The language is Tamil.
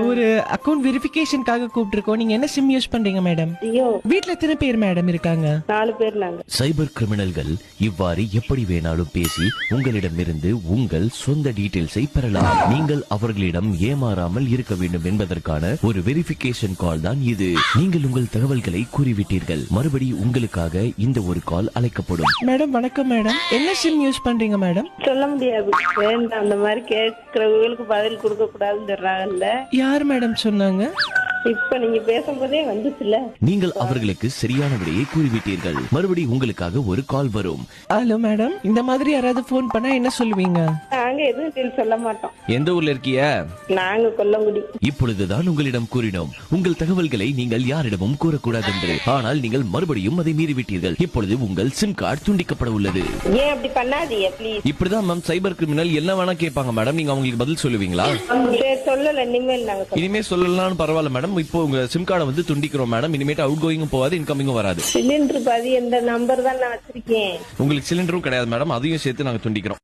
ஒரு அக்கவுண்ட் வெரிஃபிகேஷனுக்காக கூப்பிட்டிருக்கோம். நீங்க என்ன சிம் யூஸ் பண்றீங்க மேடம்? ஐயோ, வீட்ல எத்தனை பேர் மேடம் இருக்காங்க? 4 பேர் நாங்க. சைபர் கிரிமினல்கள் இவ்வாறு எப்படி வேணாலும் பேசி உங்களிடமிருந்து உங்கள் சொந்த டீடைல்ஸை பெறலாம். நீங்கள் அவர்களிடம் ஏமாறாமல் இருக்க வேண்டும் என்பதற்கான ஒரு வெரிஃபிகேஷன் கால் தான் இது. நீங்கள் உங்கள் தகவல்களை கூறிவிட்டீர்கள், மறுபடி உங்களுக்காக இந்த ஒரு கால் அழைக்கப்படும். மேடம் வணக்கம் மேடம், என்ன சிம் யூஸ் பண்றீங்க மேடம்? சொல்ல முடியாது, வேண்டாம். அந்த மாதிரி கேட்கிறவங்களுக்கு பதில் கொடுக்க கூடாதுன்னு சொல்றாங்கல்ல. யார் மேடம் சொன்னாங்க? இப்ப நீங்க பேசும்போதே வந்துச்சுல. நீங்கள் அவர்களுக்கு சரியான விடையை கூறிவிட்டீர்கள், மறுபடி உங்களுக்காக ஒரு கால் வரும். ஹலோ மேடம், இந்த மாதிரி யாராவது போன் பண்ணா என்ன சொல்லுவீங்க? நாங்க எதுவும் சொல்ல மாட்டோம். எந்த ஊர்ல இருக்கிய? நாங்க கொல்லங்குடி. இப்பொழுதுதான் உங்களிடம் கூறினோம் உங்கள் தகவல்களை நீங்கள் யாரிடமும் கூறக்கூடாது என்று. ஆனால் நீங்கள் மறுபடியும் அதை மீறிவிட்டீர்கள். இப்பொழுது உங்கள் சிம் கார்டு துண்டிக்கப்பட உள்ளது. ஏன் அப்படி பண்ணாதீங்க ப்ளீஸ். இப்படிதான் மேம் சைபர் கிரிமினல் என்ன வேணா கேட்பாங்க மேடம். நீங்க அவங்களுக்கு பதில் சொல்லுவீங்களா? சரி, சொல்லல. இனிமேல் நாங்க இனிமே சொல்லலாம், பரவாயில்ல மேடம். இப்போ உங்க சிம் கார்டை வந்து துண்டிக்கிறோம் மேடம். இனிமேட்டு அவுட் கோயிங்கும் போகாது, இன்கமிங்கும் வராது. சிலிண்டர் பாதி எந்த நம்பர் தான் நான் வச்சிருக்கேன். உங்களுக்கு சிலிண்டரும் கிடையாது மேடம், அதையும் சேர்த்து நாங்க துண்டிக்கிறோம்.